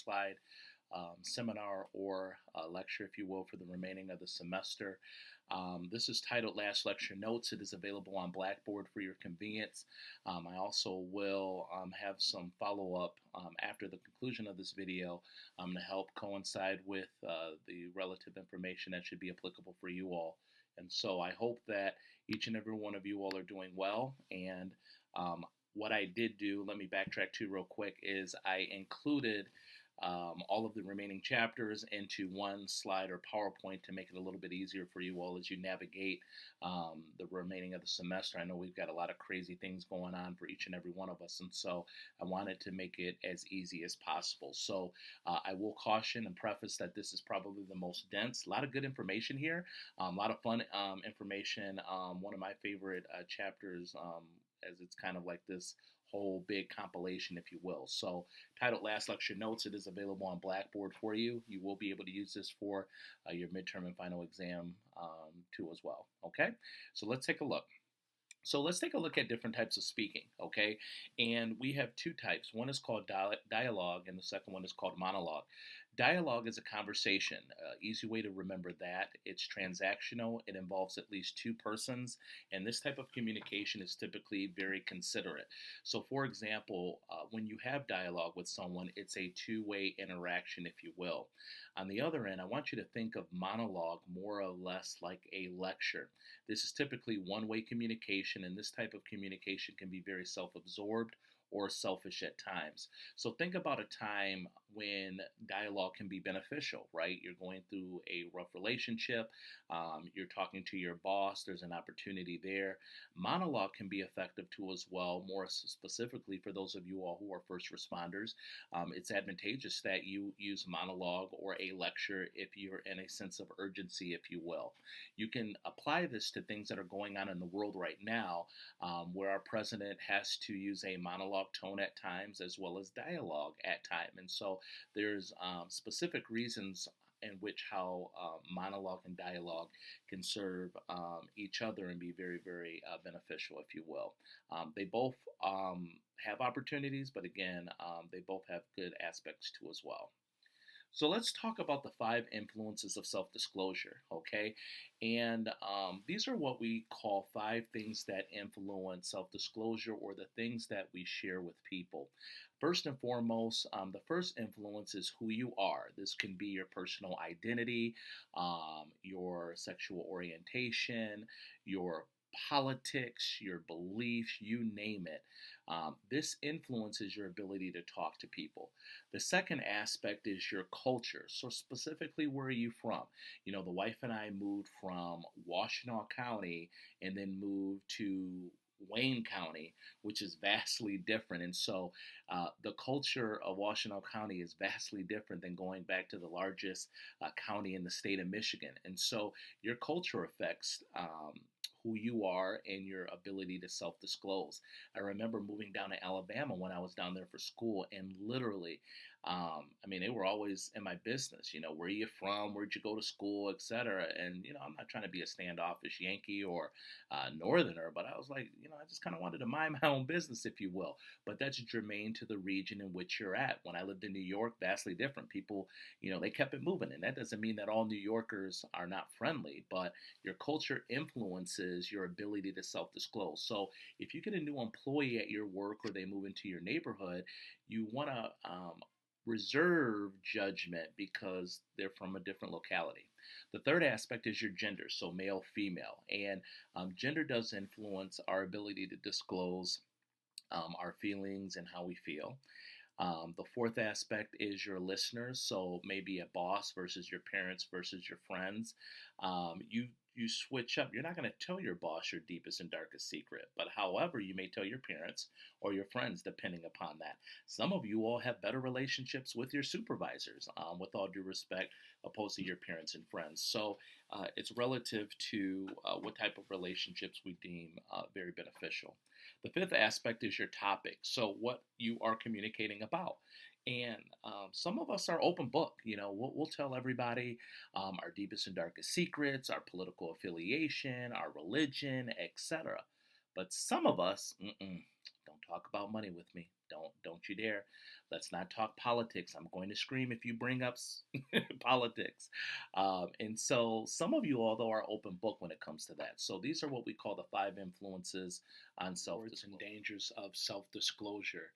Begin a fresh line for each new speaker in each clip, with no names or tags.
slide seminar or lecture, if you will, for the remaining of the semester. This is titled Last Lecture Notes. It is available on Blackboard for your convenience. I also will have some follow-up after the conclusion of this video to help coincide with the relative information that should be applicable for you all. And so I hope that each and every one of you all are doing well. And what I did do, let me backtrack to real quick, is I included all of the remaining chapters into one slide or PowerPoint to make it a little bit easier for you all as you navigate the remaining of the semester. I know we've got a lot of crazy things going on for each and every one of us, and so I wanted to make it as easy as possible. So I will caution and preface that this is probably the most dense. A lot of good information here, a lot of fun information. One of my favorite chapters, as it's kind of like this whole big compilation, if you will. So titled Last Lecture Notes, it is available on Blackboard for you. You will be able to use this for your midterm and final exam too as well. Okay, so let's take a look. So let's take a look at different types of speaking, okay? And we have two types. One is called dialogue, and the second one is called monologue. Dialogue is a conversation. Easy way to remember that. It's transactional. It involves at least two persons, and this type of communication is typically very considerate. So, for example, when you have dialogue with someone, it's a two-way interaction, if you will. On the other end, I want you to think of monologue more or less like a lecture. This is typically one-way communication, and this type of communication can be very self-absorbed or selfish at times. So think about a time when dialogue can be beneficial, right? You're going through a rough relationship, you're talking to your boss, there's an opportunity there. Monologue can be effective too as well, more specifically for those of you all who are first responders. It's advantageous that you use monologue or a lecture if you're in a sense of urgency, if you will. You can apply this to things that are going on in the world right now, where our president has to use a monologue tone at times as well as dialogue at times. And so there's specific reasons in which how monologue and dialogue can serve each other and be very, very beneficial, if you will. They both have opportunities, but again, they both have good aspects too as well. So let's talk about the 5 influences of self-disclosure, okay? And these are what we call 5 things that influence self-disclosure, or the things that we share with people. First and foremost, the first influence is who you are. This can be your personal identity, your sexual orientation, your politics, your beliefs, you name it. This influences your ability to talk to people. The second aspect is your culture. So specifically, where are you from? You know, the wife and I moved from Washtenaw County and then moved to Wayne County, which is vastly different. And so the culture of Washtenaw County is vastly different than going back to the largest county in the state of Michigan. And so your culture affects who you are and your ability to self-disclose. I remember moving down to Alabama when I was down there for school, and literally, they were always in my business. You know, where are you from? Where'd you go to school, etc. And I'm not trying to be a standoffish Yankee or Northerner, but I was like, I just kind of wanted to mind my own business, if you will. But that's germane to the region in which you're at. When I lived in New York, vastly different. People, they kept it moving, and that doesn't mean that all New Yorkers are not friendly, but your culture influences your ability to self-disclose. So if you get a new employee at your work or they move into your neighborhood, you want to reserve judgment because they're from a different locality. The third aspect is your gender, so male, female, and gender does influence our ability to disclose our feelings and how we feel. The fourth aspect is your listeners, so maybe a boss versus your parents versus your friends. You switch up. You're not going to tell your boss your deepest and darkest secret, but however, you may tell your parents or your friends, depending upon that. Some of you all have better relationships with your supervisors, with all due respect, opposed to your parents and friends. So it's relative to what type of relationships we deem very beneficial. The fifth aspect is your topic, so what you are communicating about. And some of us are open book. We'll tell everybody our deepest and darkest secrets, our political affiliation, our religion, etc. But some of us, don't talk about money with me. Don't you dare. Let's not talk politics. I'm going to scream if you bring up politics. And so some of you, although, are open book when it comes to that. So these are what we call the five influences on self-disclosure and dangers of self-disclosure.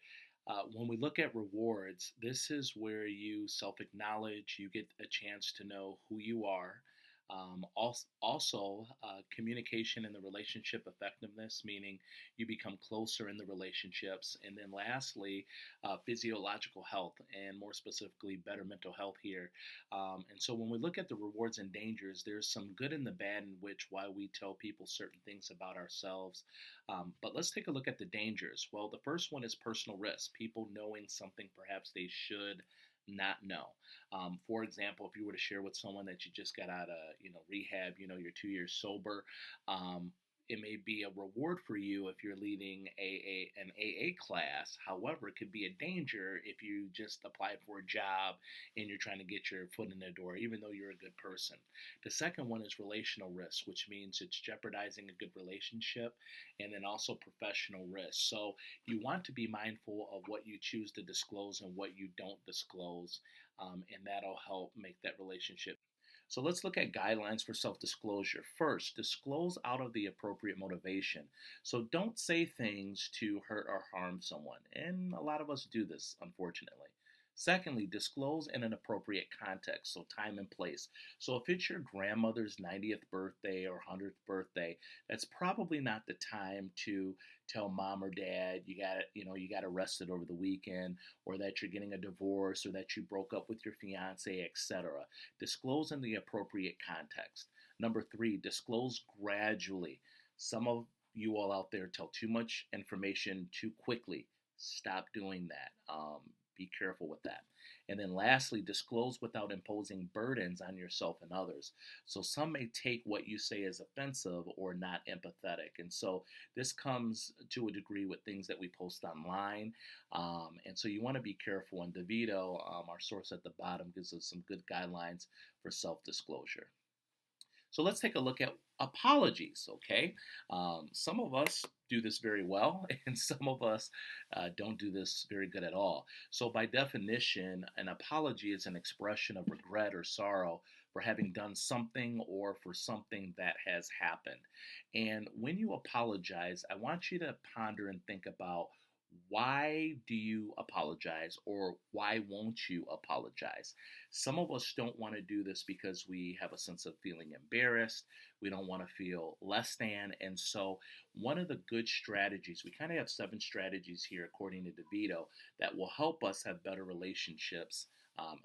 When we look at rewards, this is where you self acknowledge, you get a chance to know who you are. Communication and the relationship effectiveness, meaning you become closer in the relationships. And then lastly, physiological health, and more specifically, better mental health here. And so when we look at the rewards and dangers, there's some good and the bad in which why we tell people certain things about ourselves. But let's take a look at the dangers. Well, the first one is personal risk, people knowing something perhaps they should not know. For example, if you were to share with someone that you just got out of, rehab, you're 2 years sober, it may be a reward for you if you're leading an AA class. However, it could be a danger if you just applied for a job and you're trying to get your foot in the door, even though you're a good person. The second one is relational risk, which means it's jeopardizing a good relationship, and then also professional risk. So you want to be mindful of what you choose to disclose and what you don't disclose, and that'll help make that relationship. So let's look at guidelines for self disclosure. First, disclose out of the appropriate motivation. So don't say things to hurt or harm someone. And a lot of us do this, unfortunately. Secondly, disclose in an appropriate context, so time and place. So if it's your grandmother's 90th birthday or 100th birthday, that's probably not the time to tell mom or dad you got arrested over the weekend, or that you're getting a divorce, or that you broke up with your fiance, etc. Disclose in the appropriate context. Number three, disclose gradually. Some of you all out there tell too much information too quickly. Stop doing that. Be careful with that. And then lastly, disclose without imposing burdens on yourself and others. So some may take what you say as offensive or not empathetic. And so this comes to a degree with things that we post online. And so you want to be careful. And DeVito, our source at the bottom, gives us some good guidelines for self disclosure. So let's take a look at apologies, okay? Some of us do this very well, and some of us don't do this very good at all. So, by definition, an apology is an expression of regret or sorrow for having done something or for something that has happened. And when you apologize, I want you to ponder and think about, why do you apologize, or why won't you apologize? Some of us don't want to do this because we have a sense of feeling embarrassed. We don't want to feel less than. And so, one of the good strategies, we kind of have 7 strategies here, according to DeVito, that will help us have better relationships,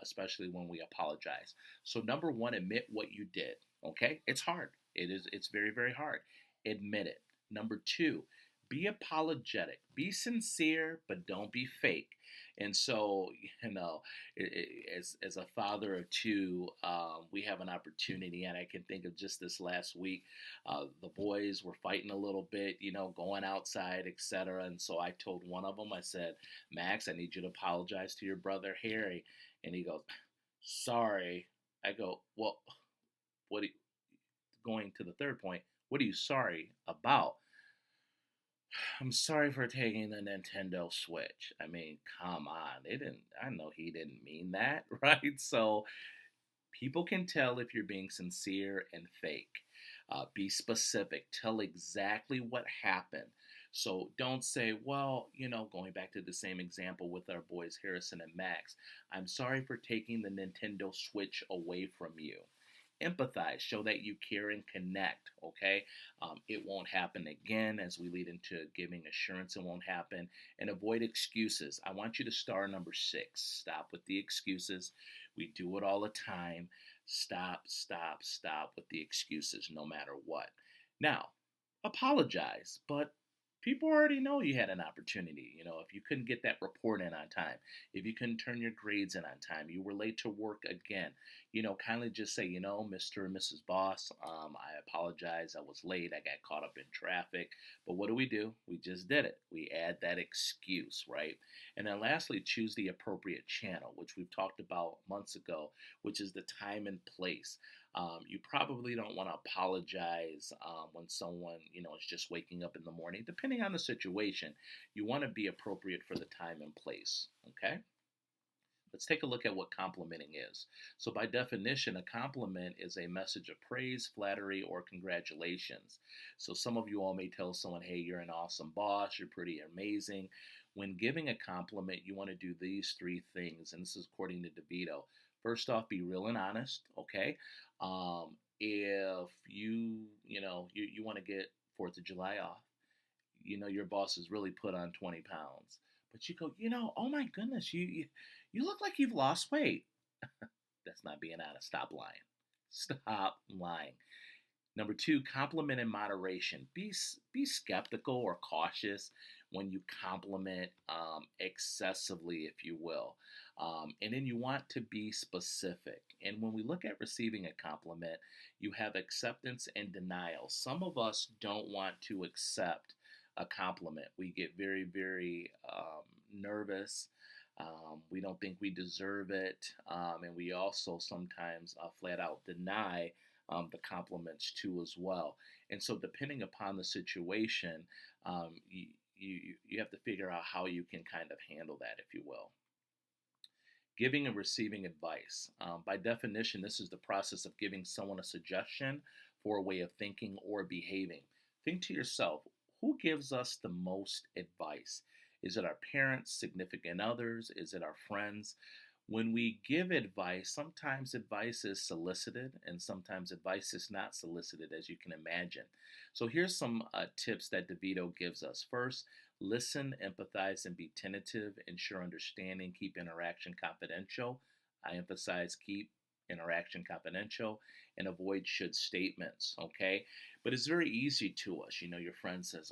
especially when we apologize. So, number one, admit what you did. Okay? It's hard. It's very, very hard. Admit it. Number two, be apologetic, be sincere, but don't be fake. And so, as a father of two, we have an opportunity, and I can think of just this last week, the boys were fighting a little bit, going outside, etc. And so I told one of them, I said, Max, I need you to apologize to your brother Harry. And he goes, sorry. I go, well, what? Going to the third point, what are you sorry about? I'm sorry for taking the Nintendo Switch. I mean, come on. I know he didn't mean that, right? So people can tell if you're being sincere and fake. Be specific. Tell exactly what happened. So don't say, well, going back to the same example with our boys Harrison and Max, I'm sorry for taking the Nintendo Switch away from you. Empathize, show that you care and connect, okay? It won't happen again. As we lead into giving assurance, it won't happen. And avoid excuses. I want you to star number 6. Stop with the excuses. We do it all the time. Stop with the excuses, no matter what. Now, apologize, but people already know you had an opportunity. If you couldn't get that report in on time, if you couldn't turn your grades in on time, you were late to work again, kindly just say, Mr. and Mrs. Boss, I apologize. I was late. I got caught up in traffic. But what do? We just did it. We add that excuse, right? And then lastly, choose the appropriate channel, which we've talked about months ago, which is the time and place. You probably don't want to apologize when someone, is just waking up in the morning, depending depending on the situation, you want to be appropriate for the time and place. Okay? Let's take a look at what complimenting is. So, by definition, a compliment is a message of praise, flattery, or congratulations. So, some of you all may tell someone, hey, you're an awesome boss, you're pretty amazing. When giving a compliment, you want to do these three things, and this is according to DeVito. First off, be real and honest, okay? If you want to get 4th of July off, your boss has really put on 20 pounds. But you go, oh my goodness, you look like you've lost weight. That's not being honest. Stop lying. Stop lying. Number two, compliment in moderation. Be skeptical or cautious when you compliment excessively, if you will. And then you want to be specific. And when we look at receiving a compliment, you have acceptance and denial. Some of us don't want to accept a compliment. We get very, very nervous. We don't think we deserve it. And we also sometimes flat out deny the compliments too as well. And so, depending upon the situation, you have to figure out how you can kind of handle that, if you will. Giving and receiving advice. By definition, this is the process of giving someone a suggestion for a way of thinking or behaving. Think to yourself, who gives us the most advice? Is it our parents, significant others? Is it our friends? When we give advice, sometimes advice is solicited and sometimes advice is not solicited, as you can imagine. So here's some tips that DeVito gives us. First, listen, empathize, and be tentative. Ensure understanding. Keep interaction confidential. I emphasize keep interaction confidential and avoid should statements, okay? But it's very easy to us. Your friend says,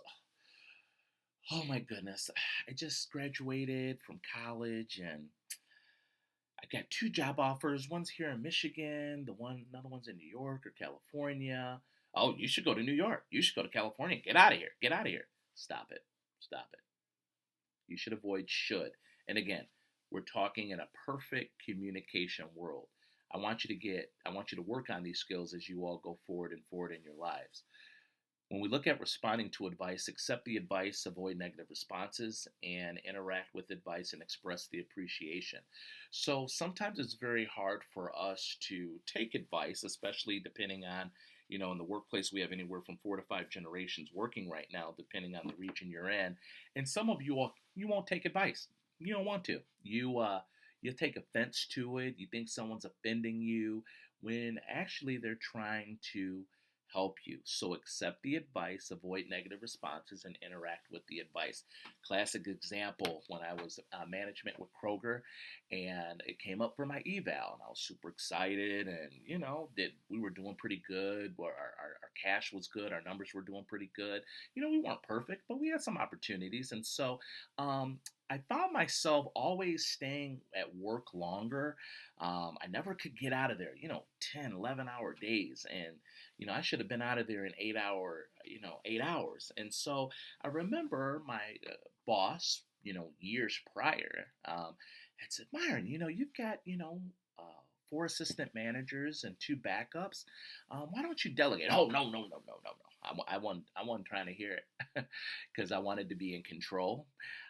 oh my goodness, I just graduated from college and I got 2 job offers. One's here in Michigan, another one's in New York or California. Oh, you should go to New York. You should go to California. Get out of here. Get out of here. Stop it. Stop it. You should avoid should. And again, we're talking in a perfect communication world. I want you to work on these skills as you all go forward in your lives. When we look at responding to advice, accept the advice, avoid negative responses, and interact with advice and express the appreciation. So sometimes it's very hard for us to take advice, especially depending on, in the workplace we have anywhere from 4 to 5 generations working right now, depending on the region you're in. And some of you won't take advice. You don't want to. You take offense to it. You think someone's offending you when actually they're trying to help you. So accept the advice, avoid negative responses, and interact with the advice. Classic example, when I was management with Kroger, and it came up for my eval, and I was super excited, and that we were doing pretty good. Our cash was good, our numbers were doing pretty good. We weren't perfect, but we had some opportunities, and so I found myself always staying at work longer. I never could get out of there, 10, 11-hour days. And, I should have been out of there in 8 hours. And so I remember my boss, years prior, had said, Myron, you've got, 4 assistant managers and 2 backups. Why don't you delegate? Oh, no, no, no, no, no, no. I wasn't trying to hear it because I wanted to be in control.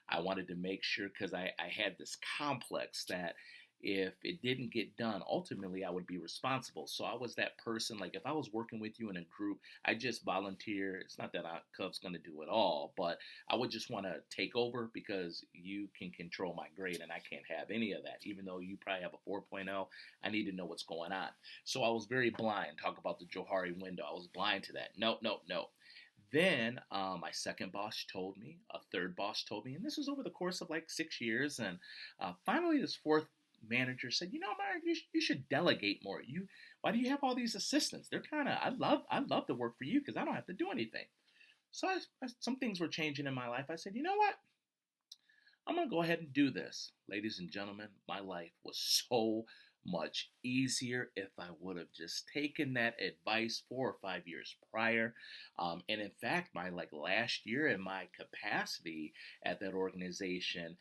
I wanted to make sure, because I had this complex that if it didn't get done, ultimately I would be responsible. So I was that person, like if I was working with you in a group, I just volunteer. It's not that Cub's going to do it all, but I would just want to take over because you can control my grade and I can't have any of that. Even though you probably have a 4.0, I need to know what's going on. So I was very blind. Talk about the Johari window. I was blind to that. No, no, no. Then my second boss told me, a third boss told me, and this was over the course of like 6 years. And finally, this fourth manager said, Mark, you should delegate more. Why do you have all these assistants? They're kind of, I'd love to work for you because I don't have to do anything. So some things were changing in my life. I said, you know what? I'm going to go ahead and do this. Ladies and gentlemen, my life was so much easier if I would have just taken that advice 4 or 5 years prior. And in fact, my last year in my capacity at that organization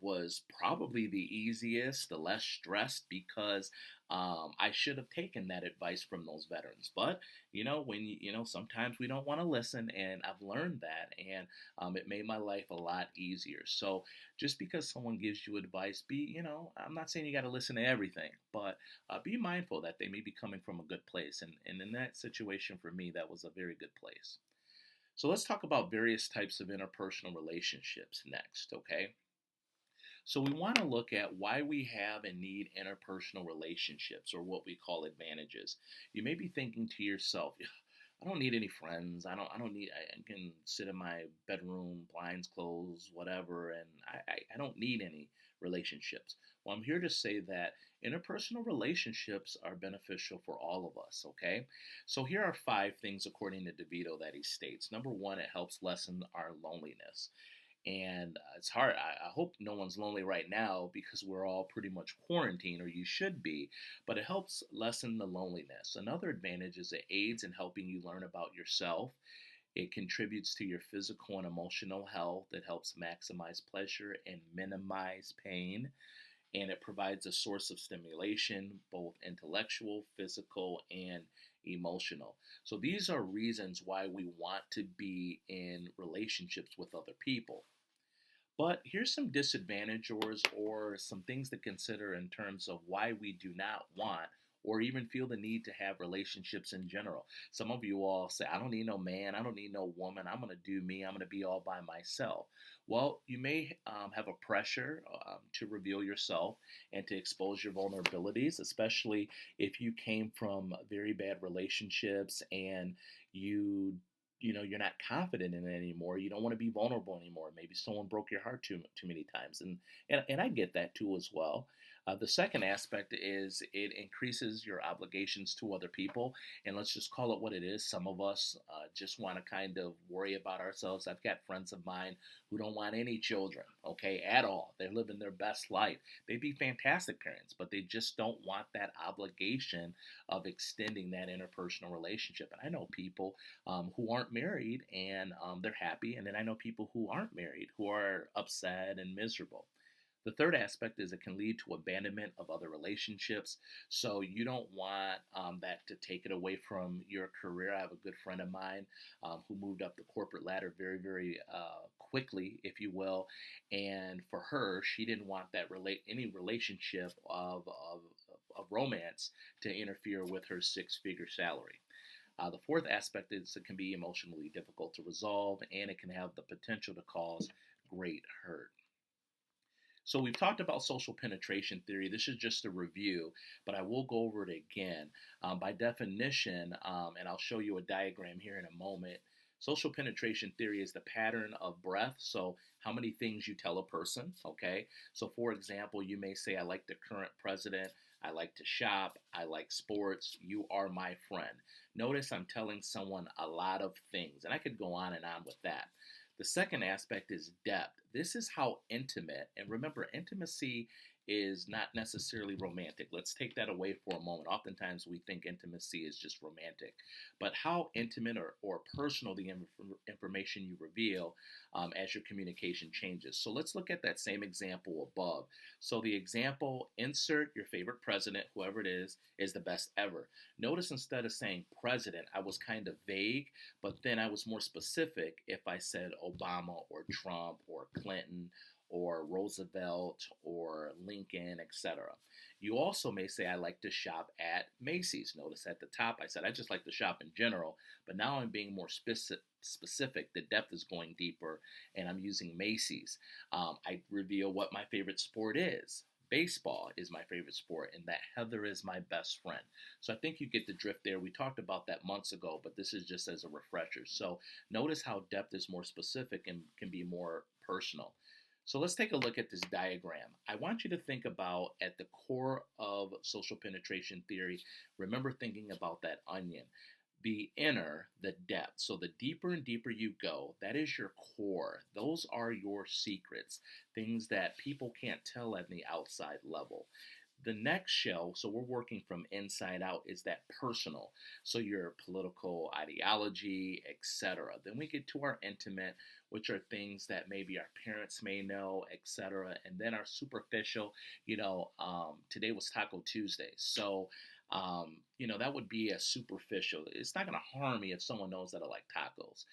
was probably the easiest, the less stressed, because I should have taken that advice from those veterans. But, sometimes we don't want to listen, and I've learned that, and it made my life a lot easier. So just because someone gives you advice, I'm not saying you got to listen to everything, but be mindful that they may be coming from a good place. And in that situation, for me, that was a very good place. So let's talk about various types of interpersonal relationships next, okay? So we want to look at why we have and need interpersonal relationships, or what we call advantages. You may be thinking to yourself, "Yeah, I don't need any friends. I don't need, I can sit in my bedroom, blinds closed, whatever, and I don't need any relationships." Well, I'm here to say that interpersonal relationships are beneficial for all of us, okay? So here are 5 things according to DeVito that he states. Number one, it helps lessen our loneliness. And it's hard. I hope no one's lonely right now because we're all pretty much quarantined, or you should be, but it helps lessen the loneliness. Another advantage is it aids in helping you learn about yourself. It contributes to your physical and emotional health. It helps maximize pleasure and minimize pain. And it provides a source of stimulation, both intellectual, physical, and emotional. So these are reasons why we want to be in relationships with other people. But here's some disadvantages, or some things to consider in terms of why we do not want or even feel the need to have relationships in general. Some of you all say, "I don't need no man, I don't need no woman, I'm going to do me, I'm going to be all by myself." Well, you may have a pressure to reveal yourself and to expose your vulnerabilities, especially if you came from very bad relationships and you you're not confident in it anymore. You don't want to be vulnerable anymore. Maybe someone broke your heart too many times, and I get that too as well. The second aspect is it increases your obligations to other people, and let's just call it what it is. Some of us just want to kind of worry about ourselves. I've got friends of mine who don't want any children, okay, at all. They're living their best life. They'd be fantastic parents, but they just don't want that obligation of extending that interpersonal relationship. And I know people who aren't married, and they're happy. And then I know people who aren't married who are upset and miserable. The third aspect is it can lead to abandonment of other relationships. So you don't want that to take it away from your career. I have a good friend of mine who moved up the corporate ladder very, very quickly, if you will. And for her, she didn't want that any relationship of romance to interfere with her 6-figure salary. The fourth aspect is it can be emotionally difficult to resolve, and it can have the potential to cause great hurt. So we've talked about social penetration theory. This is just a review, but I will go over it again. By definition, and I'll show you a diagram here in a moment, social penetration theory is the pattern of breadth. So how many things you tell a person, okay? So for example, you may say, "I like the current president. I like to shop. I like sports. You are my friend." Notice I'm telling someone a lot of things, and I could go on and on with that. The second aspect is depth. This is how intimate, and remember, intimacy is not necessarily romantic. Let's take that away for a moment. Oftentimes we think intimacy is just romantic, but how intimate or personal the information you reveal as your communication changes. So let's look at that same example above. So the example, insert your favorite president, whoever it is the best ever. Notice instead of saying president, I was kind of vague, but then I was more specific if I said Obama or Trump or Clinton or Roosevelt or Lincoln, etc. You also may say, "I like to shop at Macy's." Notice at the top I said, "I just like to shop in general," but now I'm being more specific. The depth is going deeper, and I'm using Macy's. I reveal what my favorite sport is. Baseball is my favorite sport, and that Heather is my best friend. So I think you get the drift there. We talked about that months ago, but this is just as a refresher. So notice how depth is more specific and can be more personal. So let's take a look at this diagram. I want you to think about, at the core of social penetration theory, remember thinking about that onion. The inner, the depth. So the deeper and deeper you go, that is your core. Those are your secrets, things that people can't tell at the outside level. The next shell, so we're working from inside out, is that personal. So your political ideology, etc. Then we get to our intimate, which are things that maybe our parents may know, etc. And then our superficial, today was Taco Tuesday. So, that would be a superficial. It's not going to harm me if someone knows that I like tacos,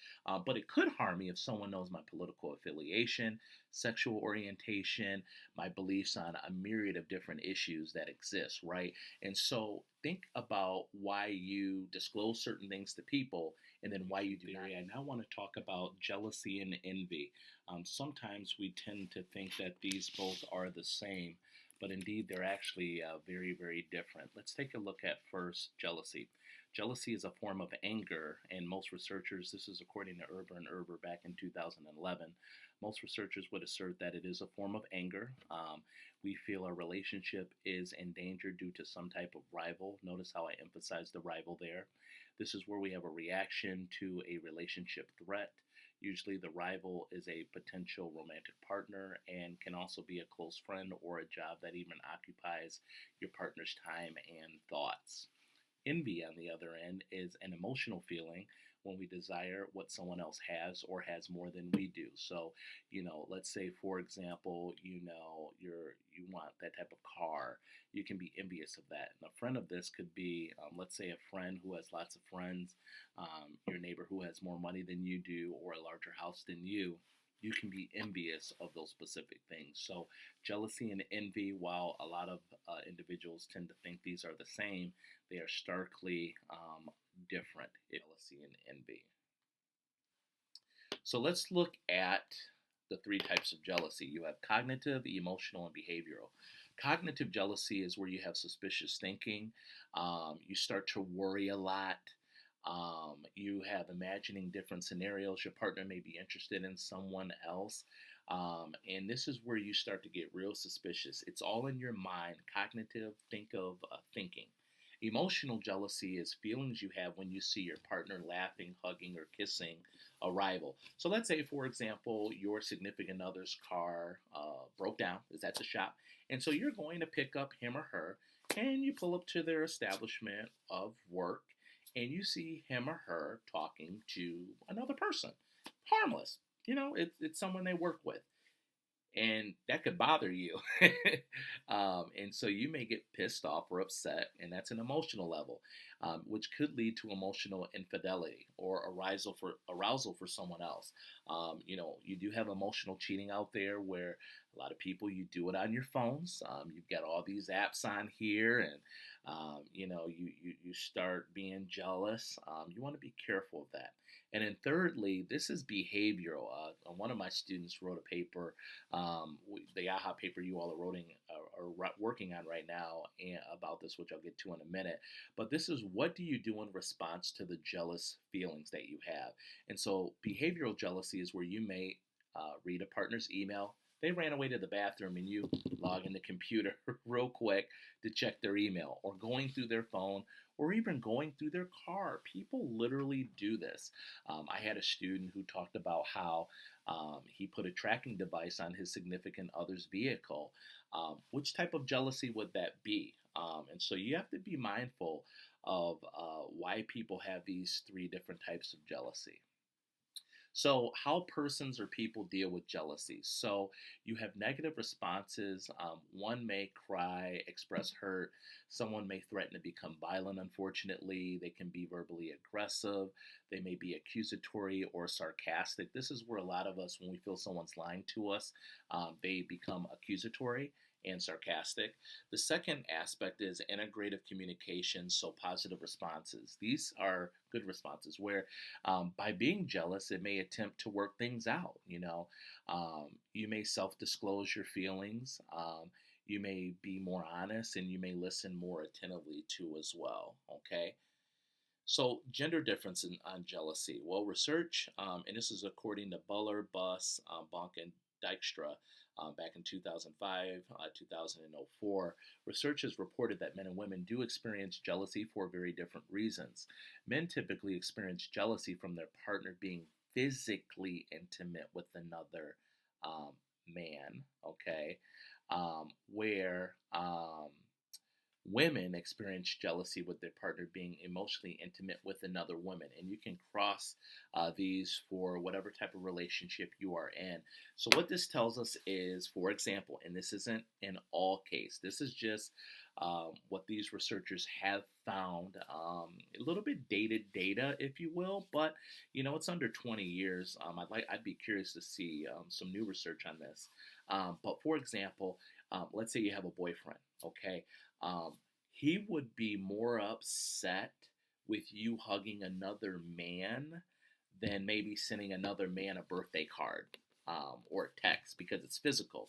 but it could harm me if someone knows my political affiliation, sexual orientation, my beliefs on a myriad of different issues that exist, right? And so think about why you disclose certain things to people and then why you do not. I now want to talk about jealousy and envy. Sometimes we tend to think that these both are the same, but indeed they're actually very, very different. Let's take a look at first jealousy. Jealousy is a form of anger, and most researchers, this is according to Erber back in 2011, most researchers would assert that it is a form of anger. We feel our relationship is in danger due to some type of rival. Notice how I emphasize the rival there. This is where we have a reaction to a relationship threat. Usually, the rival is a potential romantic partner and can also be a close friend or a job that even occupies your partner's time and thoughts. Envy, on the other end, is an emotional feeling when we desire what someone else has or has more than we do. So, let's say, for example, you want that type of car. You can be envious of that. And a friend of this could be, let's say, a friend who has lots of friends, your neighbor who has more money than you do, or a larger house than you. You can be envious of those specific things. So, jealousy and envy, while a lot of individuals tend to think these are the same, they are starkly different. Jealousy and envy. So, let's look at the three types of jealousy. You have cognitive, emotional, and behavioral. Cognitive jealousy is where you have suspicious thinking. You start to worry a lot. You have imagining different scenarios. Your partner may be interested in someone else. And this is where you start to get real suspicious. It's all in your mind. Cognitive, think of thinking. Emotional jealousy is feelings you have when you see your partner laughing, hugging, or kissing a rival. So let's say, for example, your significant other's car broke down, is at the shop, and so you're going to pick up him or her, and you pull up to their establishment of work, and you see him or her talking to another person. Harmless. It's someone they work with. And that could bother you. And so you may get pissed off or upset, and that's an emotional level, which could lead to emotional infidelity or arousal for someone else. You do have emotional cheating out there where a lot of people, you do it on your phones. You've got all these apps on here, and you start being jealous. You want to be careful of that. And then thirdly, this is behavioral. One of my students wrote a paper, the AHA paper you all are working on right now, about this, which I'll get to in a minute. But this is, what do you do in response to the jealous feelings that you have? And so behavioral jealousy is where you may read a partner's email. They ran away to the bathroom and you log in the computer real quick to check their email, or going through their phone, or even going through their car. People literally do this. I had a student who talked about how he put a tracking device on his significant other's vehicle. Which type of jealousy would that be? And so you have to be mindful of why people have these three different types of jealousy. So, how persons or people deal with jealousy. So, you have negative responses. One may cry, express hurt. Someone may threaten to become violent, unfortunately. They can be verbally aggressive. They may be accusatory or sarcastic. This is where a lot of us, when we feel someone's lying to us, they become accusatory and sarcastic. The second aspect is integrative communication, so positive responses. These are good responses where by being jealous, it may attempt to work things out. You may self-disclose your feelings. You may be more honest, and you may listen more attentively too as well. Okay. So, gender difference on jealousy. Well, research, and this is according to Buller, Buss, Bunk, and Dykstra, back in 2005, 2004, research has reported that men and women do experience jealousy for very different reasons. Men typically experience jealousy from their partner being physically intimate with another man, okay, where Women experience jealousy with their partner being emotionally intimate with another woman, and you can cross these for whatever type of relationship you are in. So, what this tells us is, for example, and this isn't in all case, this is just what these researchers have found, a little bit dated data, if you will, but it's under 20 years. I'd be curious to see some new research on this. But for example, let's say you have a boyfriend, okay? Um, he would be more upset with you hugging another man than maybe sending another man a birthday card or a text because it's physical.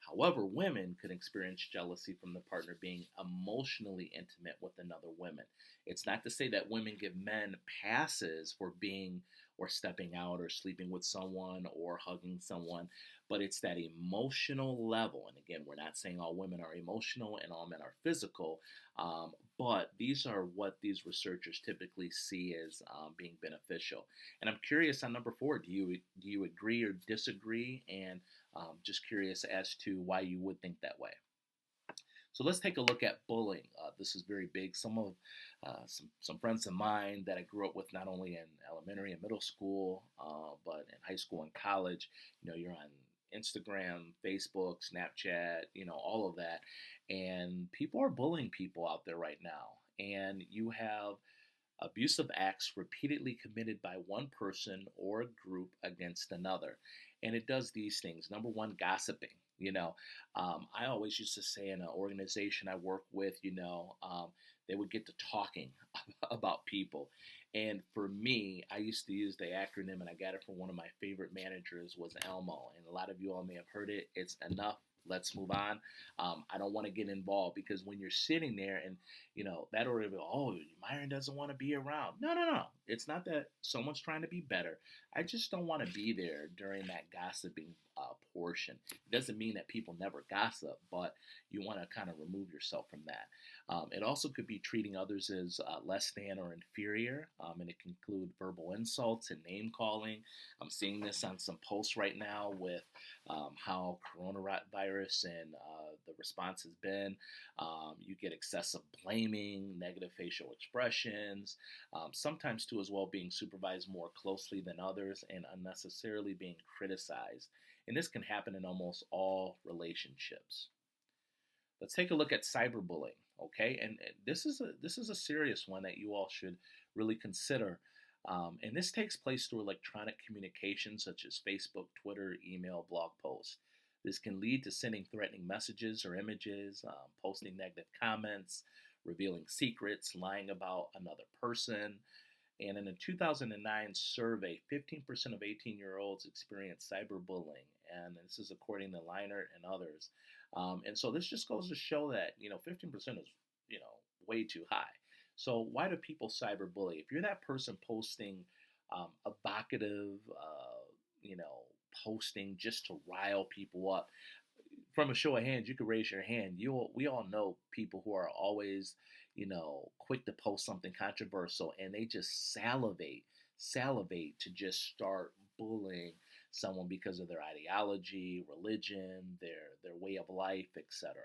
However, women could experience jealousy from the partner being emotionally intimate with another woman. It's not to say that women give men passes for being or stepping out or sleeping with someone or hugging someone, but it's that emotional level. And again, we're not saying all women are emotional and all men are physical, but these are what these researchers typically see as being beneficial. And I'm curious on number four, do you agree or disagree? And just curious as to why you would think that way. So let's take a look at bullying. This is very big. Some friends of mine that I grew up with, not only in elementary and middle school, but in high school and college. You're on Instagram, Facebook, Snapchat, all of that, and people are bullying people out there right now. And you have abusive acts repeatedly committed by one person or a group against another. And it does these things. Number one, gossiping. I always used to say in an organization I work with, they would get to talking about people. And for me, I used to use the acronym, and I got it from one of my favorite managers, was ELMO. And a lot of you all may have heard it. It's enough. Let's move on. I don't want to get involved, because when you're sitting there and that already, oh, Myron doesn't want to be around. No, no, no. It's not that someone's trying to be better. I just don't want to be there during that gossiping portion. It doesn't mean that people never gossip, but you want to kind of remove yourself from that. It also could be treating others as less than or inferior, and it can include verbal insults and name calling. I'm seeing this on some posts right now with how coronavirus and the response has been. You get excessive blaming, negative facial expressions, sometimes too as well being supervised more closely than others, and unnecessarily being criticized. And this can happen in almost all relationships. Let's take a look at cyberbullying, okay? And this is a serious one that you all should really consider. And this takes place through electronic communication such as Facebook, Twitter, email, blog posts. This can lead to sending threatening messages or images, posting negative comments, revealing secrets, lying about another person. And in a 2009 survey, 15% of 18-year-olds experienced cyberbullying. And this is according to Leinert and others. And so this just goes to show that, 15% is, way too high. So why do people cyberbully? If you're that person posting evocative, you know, posting just to rile people up, from a show of hands, you could raise your hand. We all know people who are always, quick to post something controversial, and they just salivate to just start bullying someone because of their ideology, religion, their way of life, etc.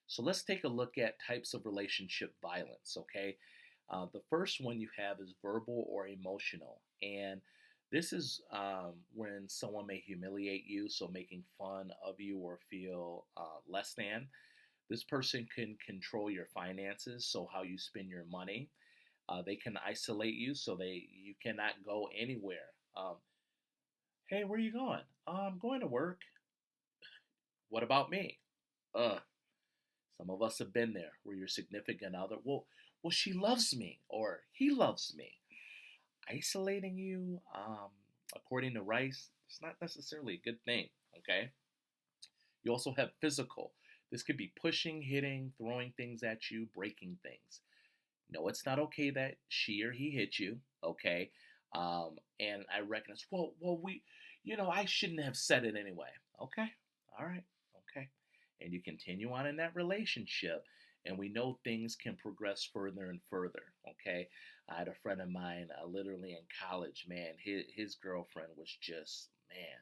So let's take a look at types of relationship violence, okay? The first one you have is verbal or emotional. And this is when someone may humiliate you, so making fun of you or feel less than. This person can control your finances, so how you spend your money. They can isolate you, so you cannot go anywhere. Hey, where are you going? I'm going to work. What about me? Ugh. Some of us have been there, where your significant other, well, she loves me or he loves me. Isolating you, according to Rice, it's not necessarily a good thing. Okay. You also have physical. This could be pushing, hitting, throwing things at you, breaking things. No, it's not okay that she or he hit you. Okay. And I recognize, I shouldn't have said it anyway. Okay. All right. Okay. And you continue on in that relationship, and we know things can progress further and further. Okay. I had a friend of mine, literally in college, man, his girlfriend was just, man,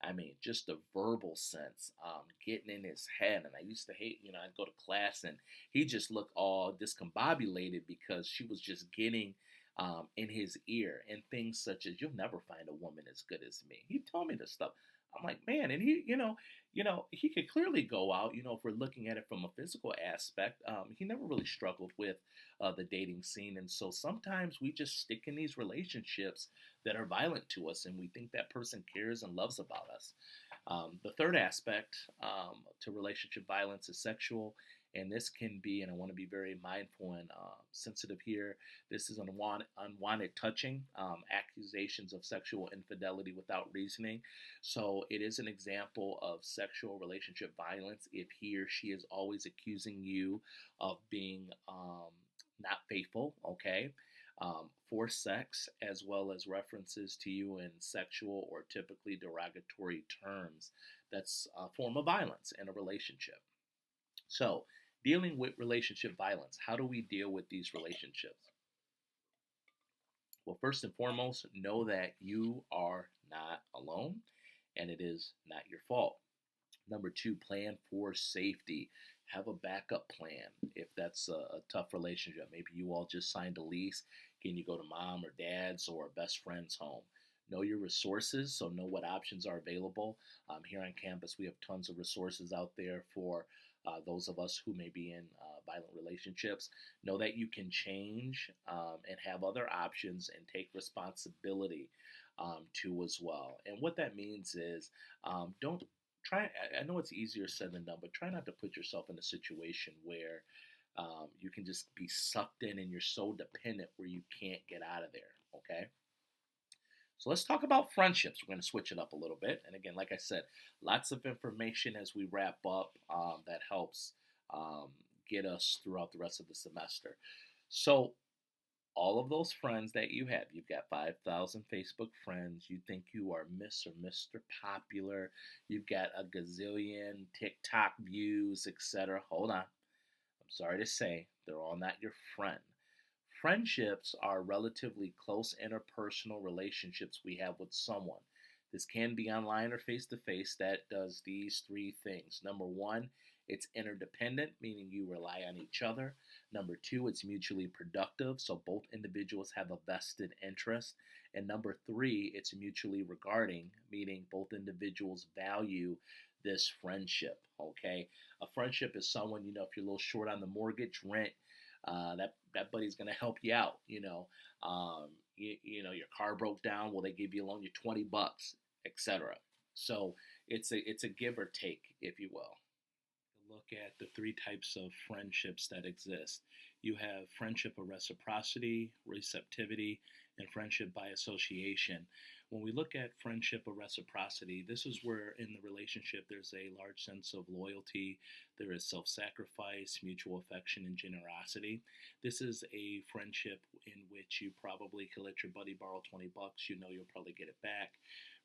I mean, just the verbal sense, getting in his head. And I used to hate, I'd go to class and he just looked all discombobulated because she was just getting in his ear and things such as, "You'll never find a woman as good as me." He told me this stuff. I'm like, man, and he could clearly go out. If we're looking at it from a physical aspect, he never really struggled with the dating scene, and so sometimes we just stick in these relationships that are violent to us, and we think that person cares and loves about us. The third aspect to relationship violence is sexual, and this can be, and I want to be very mindful and sensitive here. This is unwanted touching, accusations of sexual infidelity without reasoning. So it is an example of sexual relationship violence if he or she is always accusing you of being not faithful, okay? For sex, as well as references to you in sexual or typically derogatory terms. That's a form of violence in a relationship. So, dealing with relationship violence, how do we deal with these relationships? Well, first and foremost, know that you are not alone and it is not your fault. Number two, plan for safety. Have a backup plan if that's a tough relationship. Maybe you all just signed a lease. Can you go to mom or dad's or a best friend's home? Know your resources, so know what options are available. Here on campus, we have tons of resources out there for those of us who may be in violent relationships. Know that you can change and have other options and take responsibility too as well. And what that means is don't try. I know it's easier said than done, but try not to put yourself in a situation where you can just be sucked in and you're so dependent where you can't get out of there. Okay. So let's talk about friendships. We're going to switch it up a little bit. And again, like I said, lots of information as we wrap up that helps um, get us throughout the rest of the semester. So, all of those friends that you have, you've got 5,000 Facebook friends, you think you are Miss or Mr. Popular, you've got a gazillion TikTok views, etc. Hold on. I'm sorry to say, they're all not your friend. Friendships are relatively close interpersonal relationships we have with someone. This can be online or face to face that does these three things. Number one, it's interdependent, meaning you rely on each other. Number two, it's mutually productive, so both individuals have a vested interest. And number three, it's mutually regarding, meaning both individuals value this friendship. Okay, a friendship is someone, if you're a little short on the mortgage, rent, that buddy's gonna help you out. Your car broke down. Well, they give you loan you $20, etc. So it's a give or take, if you will. Look at the three types of friendships that exist. You have friendship of reciprocity, receptivity, and friendship by association. When we look at friendship of reciprocity, this is where in the relationship there's a large sense of loyalty, there is self sacrifice, mutual affection, and generosity. This is a friendship in which you probably can let your buddy borrow $20, you'll probably get it back.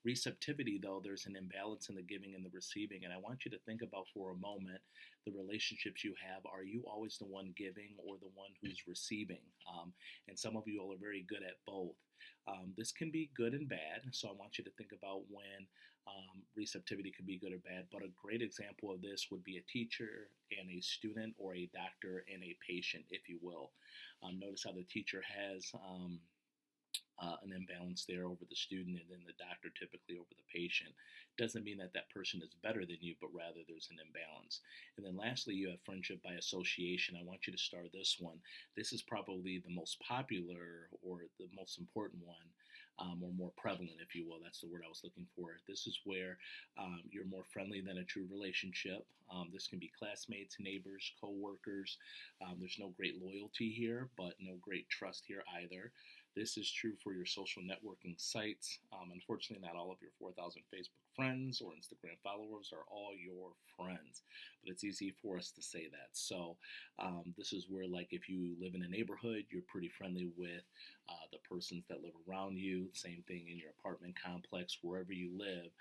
Receptivity, though, there's an imbalance in the giving and the receiving. And I want you to think about for a moment the relationships you have. Are you always the one giving or the one who's receiving? And some of you all are very good at both. This can be good and bad. So I want you to think about when receptivity can be good or bad. But a great example of this would be a teacher and a student, or a doctor and a patient, if you will. Notice how the teacher has an imbalance there over the student, and then the doctor typically over the patient. Doesn't mean that that person is better than you, but rather there's an imbalance. And then lastly, you have friendship by association. I want you to star this one. This is probably the most popular or the most important one, or more prevalent, if you will. That's the word I was looking for. This is where you're more friendly than a true relationship. This can be classmates, neighbors, co-workers. There's no great loyalty here, but no great trust here either. This is true for your social networking sites. Unfortunately, not all of your 4,000 Facebook friends or Instagram followers are all your friends, but it's easy for us to say that. So this is where, like, if you live in a neighborhood, you're pretty friendly with the persons that live around you. Same thing in your apartment complex, wherever you live.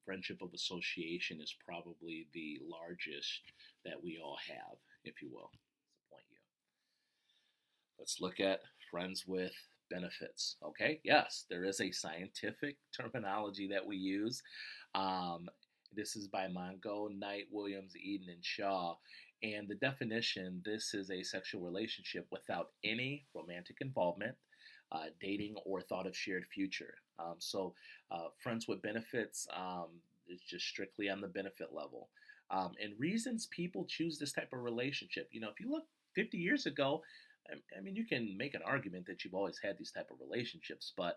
Friendship of association is probably the largest that we all have, if you will. That's the point you. Let's look at friends with benefits. Okay, yes, there is a scientific terminology that we use. Um, this is by Mongo, Knight, Williams, Eden, and Shaw. And the definition, this is a sexual relationship without any romantic involvement, dating, or thought of shared future. Friends with benefits is just strictly on the benefit level. And reasons people choose this type of relationship. If you look 50 years ago, I mean, you can make an argument that you've always had these type of relationships, but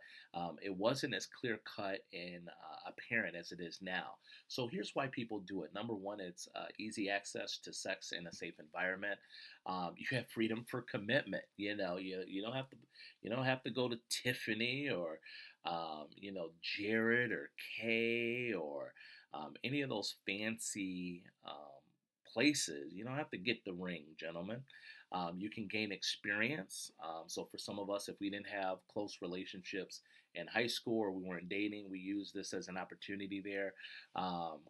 it wasn't as clear cut and apparent as it is now. So here's why people do it. Number one, it's easy access to sex in a safe environment. You have freedom for commitment. You don't have to go to Tiffany or Jared or Kay or any of those fancy places. You don't have to get the ring, gentlemen. You can gain experience. So, for some of us, if we didn't have close relationships in high school or we weren't dating, we use this as an opportunity there.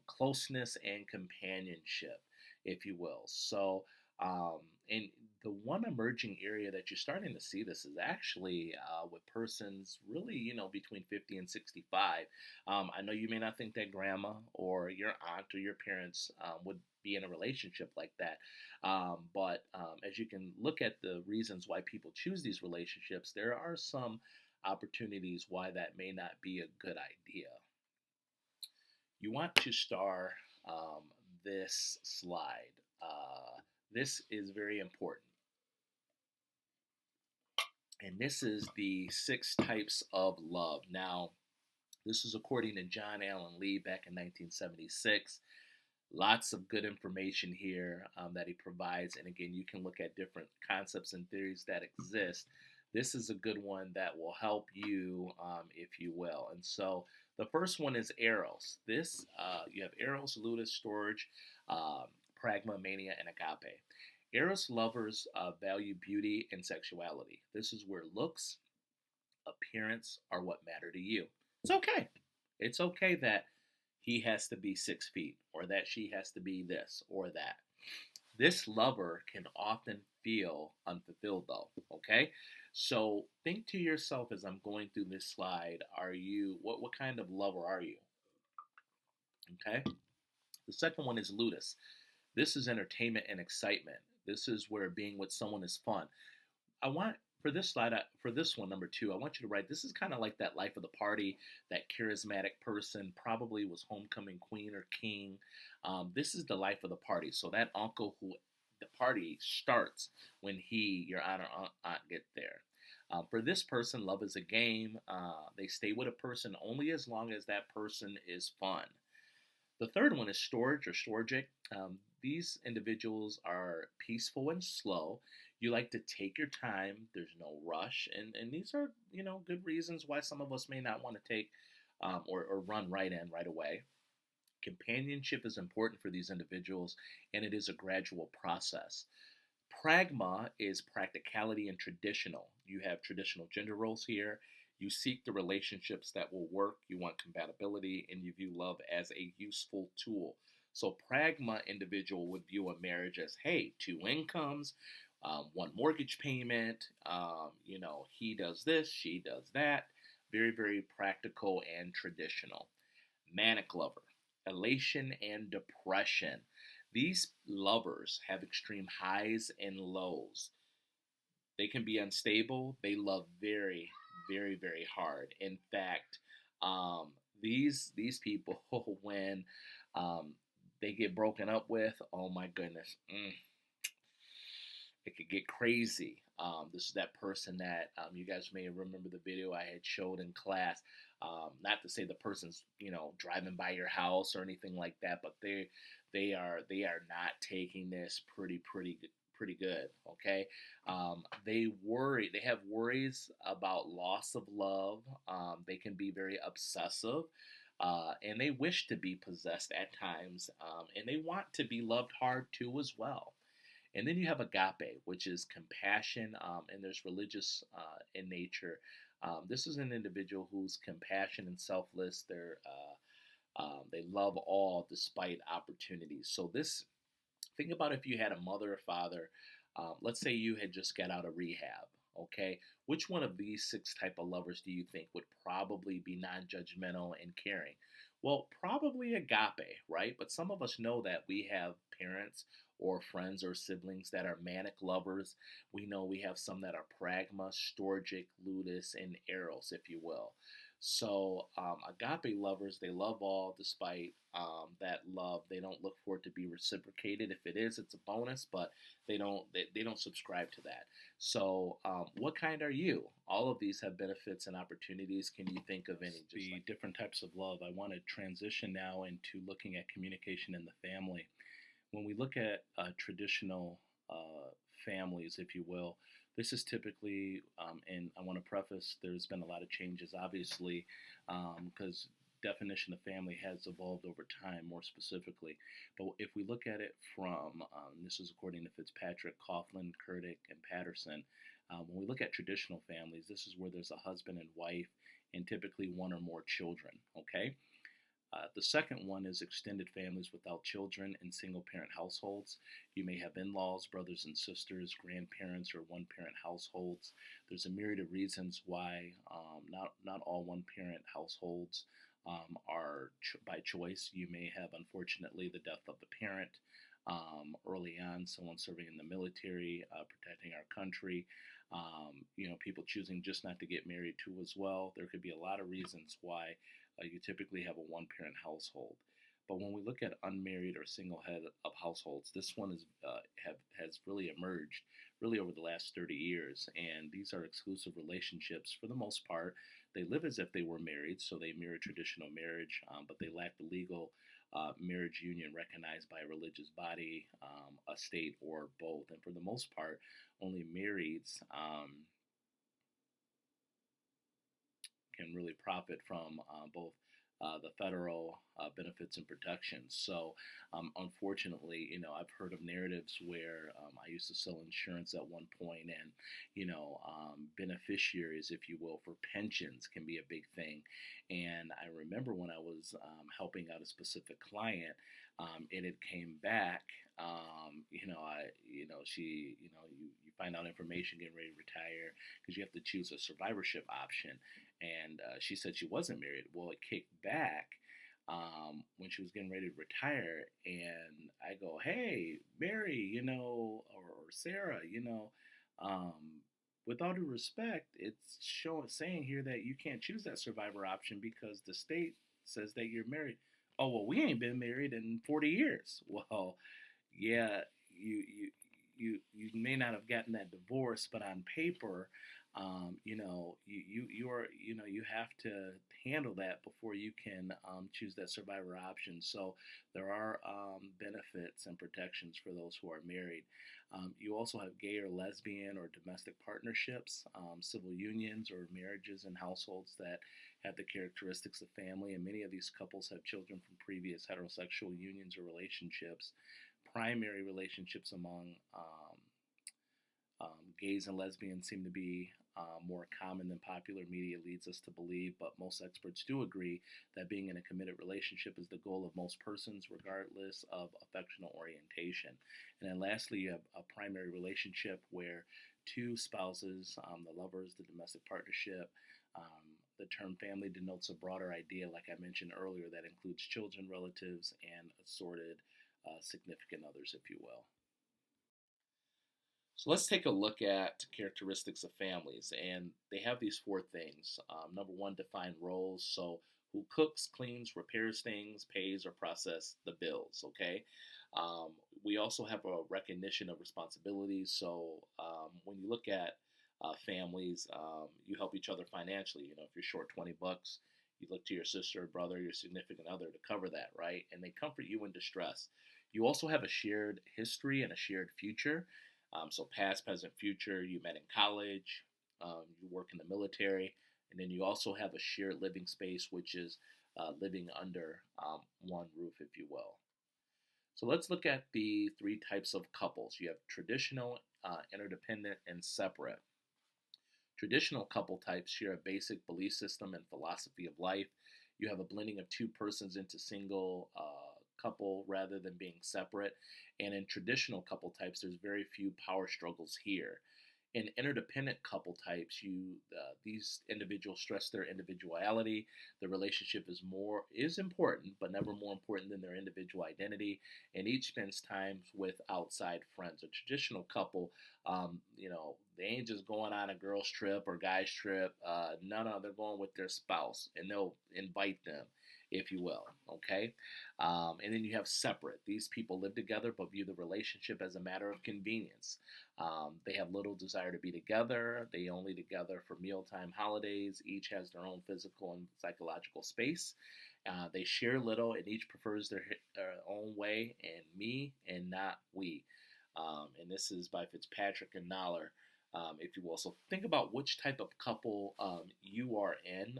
Closeness and companionship, if you will. And the one emerging area that you're starting to see this is actually with persons really, between 50 and 65. I know you may not think that grandma or your aunt or your parents would be in a relationship like that. But as you can look at the reasons why people choose these relationships, there are some opportunities why that may not be a good idea. You want to star this slide. This is very important. And this is the 6 types of love. Now, this is according to John Allen Lee back in 1976. Lots of good information here that he provides. And again, you can look at different concepts and theories that exist. This is a good one that will help you, if you will. And so the first one is Eros. You have Eros, Ludus, Storge, Pragma, Mania, and Agape. Eros lovers value beauty and sexuality. This is where looks, appearance are what matter to you. It's okay. It's okay that he has to be 6 feet or that she has to be this or that. This lover can often feel unfulfilled though, okay? So think to yourself as I'm going through this slide, what kind of lover are you? Okay? The second one is Ludus. This is entertainment and excitement. This is where being with someone is fun. I want for this slide, for this one, number 2, I want you to write, this is kind of like that life of the party, that charismatic person, probably was homecoming queen or king. This is the life of the party. So that uncle who the party starts when your aunt or aunt get there. For this person, love is a game. They stay with a person only as long as that person is fun. The third one is storage or storgic. These individuals are peaceful and slow. You like to take your time. There's no rush, and these are good reasons why some of us may not want to take or run right in right away. Companionship is important for these individuals, and it is a gradual process. Pragma is practicality and traditional. You have traditional gender roles here. You seek the relationships that will work. You want compatibility, and you view love as a useful tool. So, pragma individual would view a marriage as, hey, 2 incomes, one mortgage payment. He does this, she does that. Very, very practical and traditional. Manic lover, elation and depression. These lovers have extreme highs and lows. They can be unstable. They love very, very, very hard. In fact, these people, when they get broken up with, oh my goodness, it could get crazy. This is that person that you guys may remember the video I had showed in class. Not to say the person's driving by your house or anything like that, but they are not taking this pretty good. Okay, they have worries about loss of love. They can be very obsessive. And they wish to be possessed at times, and they want to be loved hard too as well. And then you have agape, which is compassion, and there's religious in nature. This is an individual who's compassionate and selfless. They love all despite opportunities. So think about if you had a mother or father. Let's say you had just got out of rehab. Okay, which one of these six type of lovers do you think would probably be non-judgmental and caring? Well, probably agape, right? But some of us know that we have parents or friends or siblings that are manic lovers. We know we have some that are pragma, storgic, ludus, and eros, if you will. So, agape lovers, they love all despite that love. They don't look for it to be reciprocated. If it is, it's a bonus, but they don't subscribe to that. So, what kind are you? All of these have benefits and opportunities. Can you think of any? Just the different types of love. I want to transition now into looking at communication in the family. When we look at traditional families, if you will, this is typically, and I want to preface, there's been a lot of changes, obviously, because definition of family has evolved over time, more specifically. But if we look at it from, this is according to Fitzpatrick, Coughlin, Kurdick, and Patterson, when we look at traditional families, this is where there's a husband and wife and typically one or more children, okay? The second one is extended families without children in single parent households. You may have in laws, brothers and sisters, grandparents, or one parent households. There's a myriad of reasons why not all one parent households are by choice. You may have, unfortunately, the death of the parent early on, someone serving in the military, protecting our country. People choosing just not to get married too as well. There could be a lot of reasons why you typically have a one parent household. But when we look at unmarried or single head of households, this one has really emerged really over the last 30 years. And these are exclusive relationships for the most part. They live as if they were married, so they mirror traditional marriage, but they lack the legal marriage union recognized by a religious body, a state, or both. And for the most part, only marrieds can really profit from both the federal benefits and protections. So, unfortunately, I've heard of narratives where I used to sell insurance at one point, and beneficiaries, if you will, for pensions can be a big thing. And I remember when I was helping out a specific client, and it came back. You find out information getting ready to retire because you have to choose a survivorship option, and she said she wasn't married. Well, it kicked back when she was getting ready to retire, and I go, "Hey, Mary, or Sarah, um, with all due respect, it's saying here that you can't choose that survivor option because the state says that you're married." "Oh, well, we ain't been married in 40 years." Well, yeah, you may not have gotten that divorce, but on paper, you have to handle that before you can choose that survivor option. So there are benefits and protections for those who are married. You also have gay or lesbian or domestic partnerships, civil unions or marriages in households that have the characteristics of family, and many of these couples have children from previous heterosexual unions or relationships. Primary relationships among gays and lesbians seem to be more common than popular media leads us to believe, but most experts do agree that being in a committed relationship is the goal of most persons, regardless of affectional orientation. And then lastly, you have a primary relationship where two spouses, the lovers, the domestic partnership. The term family denotes a broader idea, like I mentioned earlier, that includes children, relatives, and assorted significant others, if you will. So let's take a look at characteristics of families, and they have these four things. Number one, define roles. So who cooks, cleans, repairs things, pays, or process the bills. Okay. We also have a recognition of responsibilities. So when you look at families, you help each other financially. If you're short $20, you look to your sister, brother, your significant other to cover that, right? And they comfort you in distress. You also have a shared history and a shared future. So past, present, future. You met in college. You work in the military, and then you also have a shared living space, which is living under one roof, if you will. So let's look at the three types of couples. You have traditional, interdependent, and separate. Traditional couple types share a basic belief system and philosophy of life. You have a blending of two persons into single couple rather than being separate. And in traditional couple types, there's very few power struggles here. In interdependent couple types, these individuals stress their individuality. The relationship is important, but never more important than their individual identity. And each spends time with outside friends. A traditional couple, they ain't just going on a girls trip or guys trip. No, they're going with their spouse, and they'll invite them, if you will. Okay, and then you have separate. These people live together but view the relationship as a matter of convenience. They have little desire to be together. They only together for mealtime holidays. Each has their own physical and psychological space. They share little, and each prefers their own way, and me and not we. And this is by Fitzpatrick and Noller, if you will. So think about which type of couple you are in.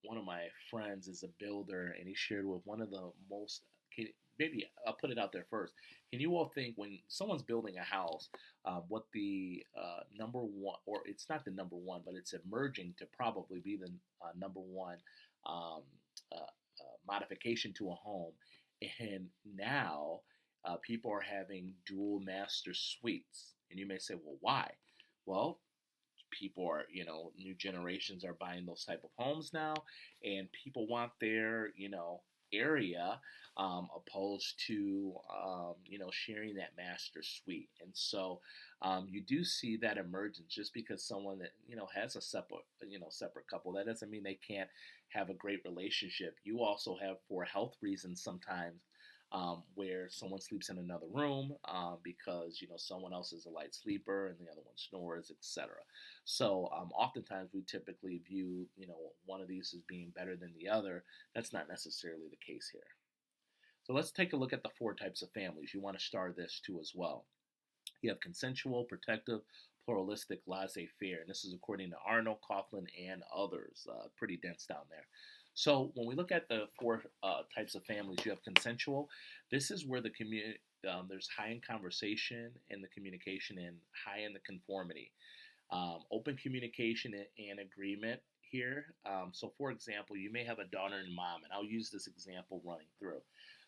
One of my friends is a builder, and he shared with one of the most. Maybe I'll put it out there first. Can you all think when someone's building a house, what the number one, or it's not the number one, but it's emerging to probably be the number one um, modification to a home, and now people are having dual master suites, and you may say, well, why? Well, people are, new generations are buying those type of homes now, and people want their, area, opposed to, sharing that master suite. And so you do see that emergence. Just because someone that, has a separate couple, that doesn't mean they can't have a great relationship. You also have, for health reasons, sometimes where someone sleeps in another room because someone else is a light sleeper and the other one snores, etc. So oftentimes we typically view one of these as being better than the other. That's not necessarily the case here. So let's take a look at the four types of families. You want to star this too as well. You have consensual, protective, pluralistic, laissez-faire, and this is according to Arnold, Coughlin, and others. Pretty dense down there. So when we look at the four types of families, you have consensual. This is where the community there's high in conversation and the communication, and high in the conformity. Open communication and agreement here. So for example, you may have a daughter and mom, and I'll use this example running through.